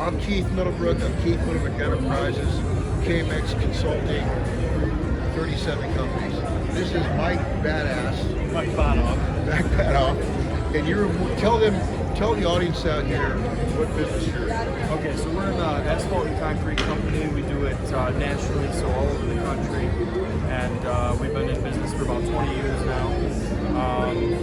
I'm Keith Middlebrook. I'm Keith Middlebrook Enterprises, KMX Consulting, 37 companies. This is Mike Badass. Mike Badoff. Mike Badoff. And tell the audience out here what business you're in. Okay, so we're an asphalt and concrete company. We do it nationally, so all over the country. And we've been in business for about 20 years now.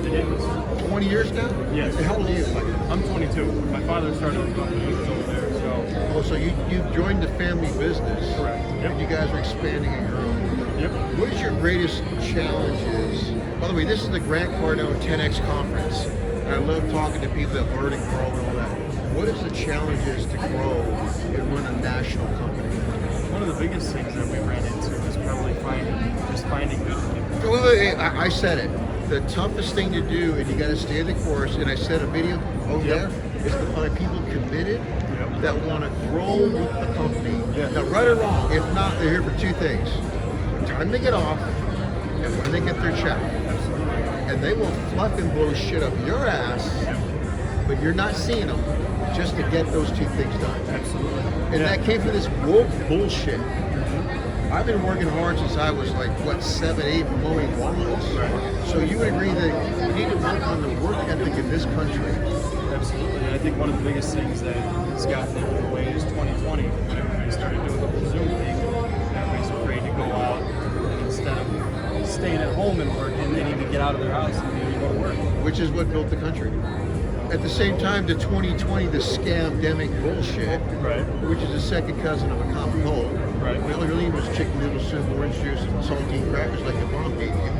It was 20 years now? Yes. How old are you, Mike? I'm 22. My father started the company. He was over there, so. Oh, so you've joined the family business. Correct. Yep. And you guys are expanding in your own. Yep. What is your greatest challenges? By the way, this is the Grant Cardone 10X conference. And I love talking to people that learn and grow and all that. What is the challenges to grow and run a national company? One of the biggest things that we ran into is probably finding good people. Wait, I said it. The toughest thing to do, and you got to stay the course, and I said a video over there, is to find people committed that want to grow with the company. Now, right or wrong, if not, they're here for two things. Time to get off, and when they get their check. And they will fluff and blow shit up your ass, but you're not seeing them just to get those two things done. Absolutely. And that came from this woke bullshit. I've been working hard since I was like, 7, 8, mowing lawns. Right. So you would agree that we need to work on the work ethic in this country. Absolutely. And I think one of the biggest things that has gotten in the way is 2020. When everybody started doing the whole Zoom thing, everybody's afraid to go out. And instead of staying at home and working, they need to get out of their house and be able to go to work. Which is what built the country. At the same time, the 2020, the scam-demic bullshit, Right. which is a second cousin of a common cold. Right. The only really was chicken noodle soup, orange juice, and saltine crackers like your mom gave you.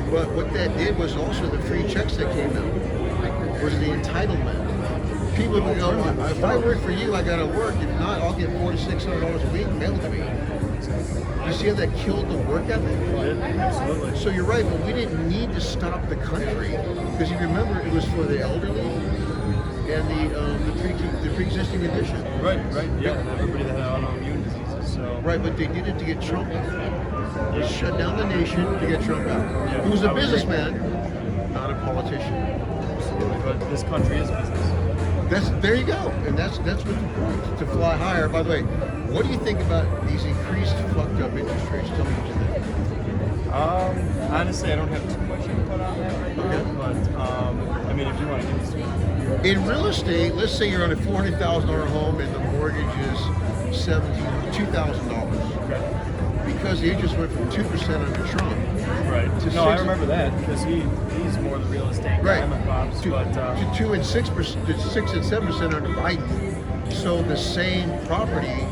But what that did was also the free checks that came out, was the entitlement. People would go, if I work for you, I gotta work. If not, I'll get $400 to $600 a week mailed to me. You see how that killed the work ethic? Absolutely. So you're right, but we didn't need to stop the country because you remember it was for the elderly and the pre-existing condition. Right. Yeah. And everybody that had autoimmune diseases. So. Right, but they did it to get Trump out. They shut down the nation to get Trump out. Yeah, Who was a businessman, not a politician. Absolutely. But this country is business. There you go, and that's what the point, to fly higher. By the way, what do you think about these increased fucked up interest rates? Tell me what you think. Honestly, I don't have too much input on that right now. Okay. But I mean, if you want to give me some. In real estate, let's say you're on a $400,000 home and the mortgage is $2,000. Okay. Because the interest went from 2% under Trump. Right. To No, I 6 remember that because he's more the real estate guy. Right. My pops, To but 2 and 6%, to 6 and 7% under Biden. So the same property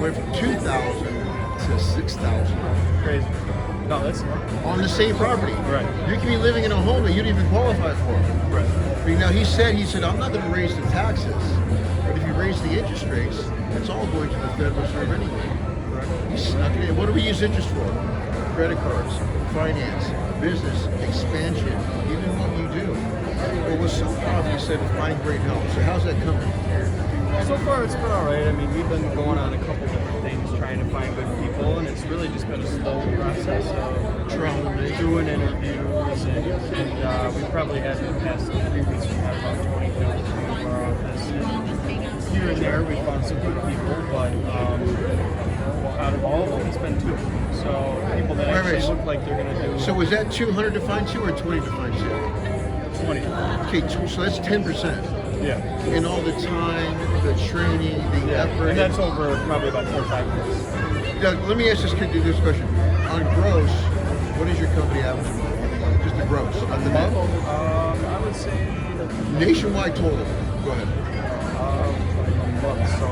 went from 2,000 to 6,000 crazy. No, that's on the same property. Right. You can be living in a home that you didn't even qualify for. right. I mean, now he said, I'm not going to raise the taxes, but if you raise the interest rates, it's all going to the Federal Reserve anyway. He snuck it in. What do we use interest for? Credit cards, finance, business, expansion, even what you do. But with some problem, you said to find great help. So how's that coming? So far, it's been all right. I mean, we've been going on a couple different things, trying to find good people, and it's really just been a slow process of doing interviews, and we probably had in the past 3 weeks, we had about 20 people to our office. And here and there, we found some good people, but out of all of them, it's been 2. So people that actually look like they're going to do. So was that 200 to find 2 or 20 to find 2? 20. Okay, so that's 10%. Yeah. And all the time, the training, the effort. And that's over probably about 4 or 5 years. Doug, let me ask this question. On gross, what is your company average? Just the gross, not the net. I would say Nationwide total. Go ahead. So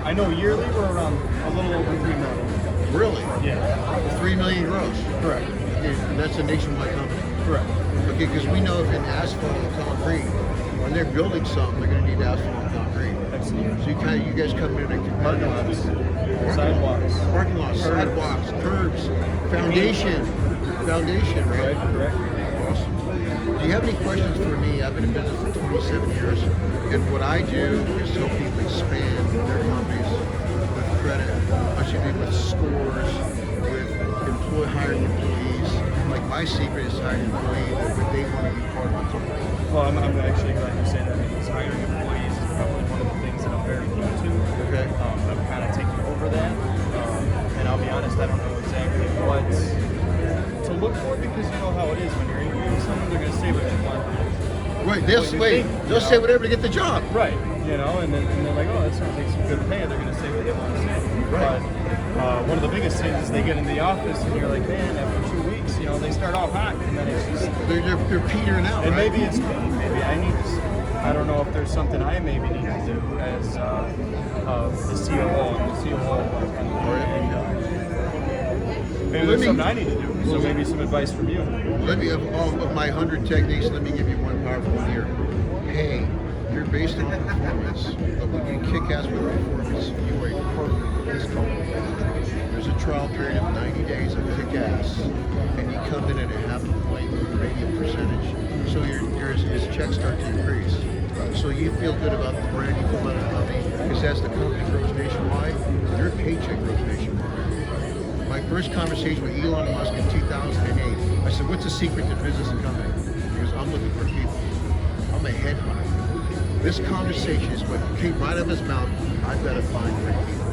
I know yearly we're around a little over 3 million. Really? Yeah. 3 million gross. Correct. Okay, and that's a nationwide company. Correct. Okay, because we know if in asphalt and concrete, when they're building something, they're going to need asphalt and concrete. Absolutely. So you guys come in and Parking lots, sidewalks. Parking lots, sidewalks, curbs, foundation, right? Correct. Awesome. Do you have any questions for me? I've been in business for 27 years, and what I do is help people expand their companies with credit, with scores, with hiring employees. Like my secret is hiring employees, but they want to be part of the company. Well, I'm actually glad you say that because hiring employees is probably one of the things that I'm very keen to. They'll really good wait. thing, you They'll know? say whatever to get the job. Right, you know, and they're like, oh, that sounds like some good pay. They're going to say what they want to say. Right. But one of the biggest things is they get into the office and you're like, man, after 2 weeks, you know, they start off hot and then it's just. They're petering out. And right? maybe it's me. Maybe I need to. I don't know if there's something I maybe need to do as the COO and the COO. Maybe there's something I need to do. So maybe some advice from you. Let me, of my 100 techniques, let me give you one powerful one here. Hey, you're based on performance, but when you kick ass with performance, you are a partner with this company. There's a trial period of 90 days of kick ass, and you come in at a half a point rating percentage. So his checks start to increase. So you feel good about the brand, you feel about the company, because as the company grows nationwide, your paycheck grows nationwide. My first conversation with Elon Musk in 2008, I said, what's the secret to business and company? He goes, I'm looking for people. I'm a headhunter. This conversation is what came right out of his mouth. I've got to find great people.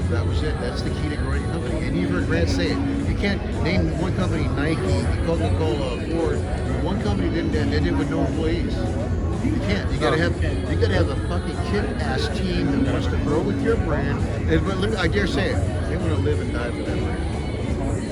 That was it. That's the key to growing a company. And you've heard Grant say it. You can't name one company, Nike, Coca-Cola, Ford. One company did it with no employees. You can't. You gotta have a fucking kick-ass team that wants to grow with your brand. And, but let me, I dare say it, they want to live and die for that brand.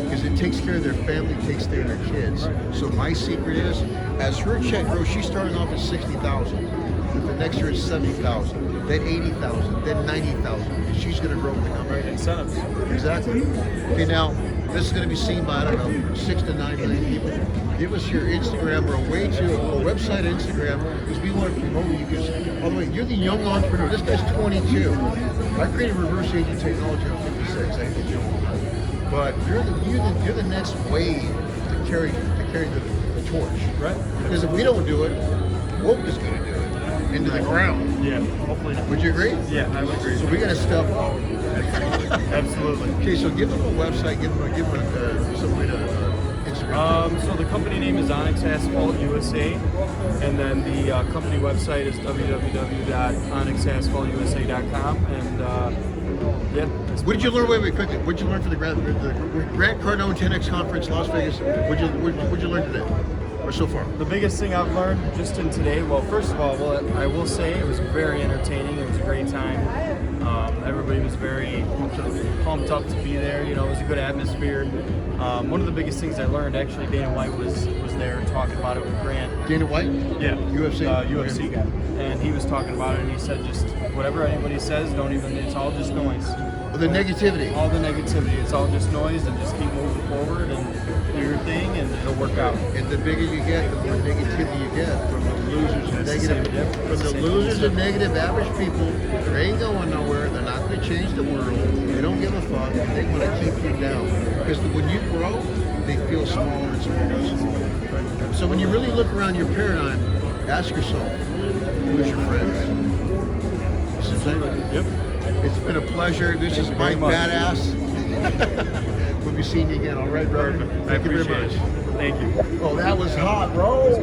Because it takes care of their family, takes care of their kids. So my secret is, as her check grows, she's starting off at 60,000. But the next year it's 70,000, then 80,000, then 90,000. She's going to grow with the company. Incentives. Exactly. Okay, now this is going to be seen by, I don't know, 6 to 9 million people. Give us your Instagram or a way to a website, Instagram, because we want to promote you. Because, by the way, you're the young entrepreneur. This guy's 22. I created reverse agent technology at 56. I think you're but you're the next wave to carry the torch. Right. Because if we don't do it, woke is going to do it into the ground. Yeah, hopefully not. Would you agree? Yeah, I would agree. So we got to step forward. Absolutely. Okay, so give them a website, give them some way to Instagram. So the company name is Onyx Asphalt USA, and then the company website is www.onyxasphaltusa.com, and yeah. What did you learn? Wait, quickly. What did you learn for the Grant Cardone 10X conference, Las Vegas? What did you learn today, or so far? The biggest thing I've learned just in today, well, first of all, I will say it was very entertaining. It was a great time. Everybody was very pumped up to be there. You know, it was a good atmosphere. One of the biggest things I learned, actually, Dana White was there talking about it with Grant. Dana White? Yeah. UFC? UFC guy. And he was talking about it, and he said just whatever anybody says, it's all just noise. Well, the negativity. All the negativity. It's all just noise, and just keep moving forward and do your thing, and it'll work out. And the bigger you get, the more negativity you get from the losers and negative average people. They ain't going nowhere. They're not going to change the world. They don't give a fuck. They want to keep you down. Because when you grow, they feel smaller and smaller and smaller. So when you really look around your paradigm, ask yourself, who's your friends? Yep. It's been a pleasure. This is Mike Badass. We'll be seeing you again. All right, brother. I appreciate it. Thank you. Oh, that was hot, bro.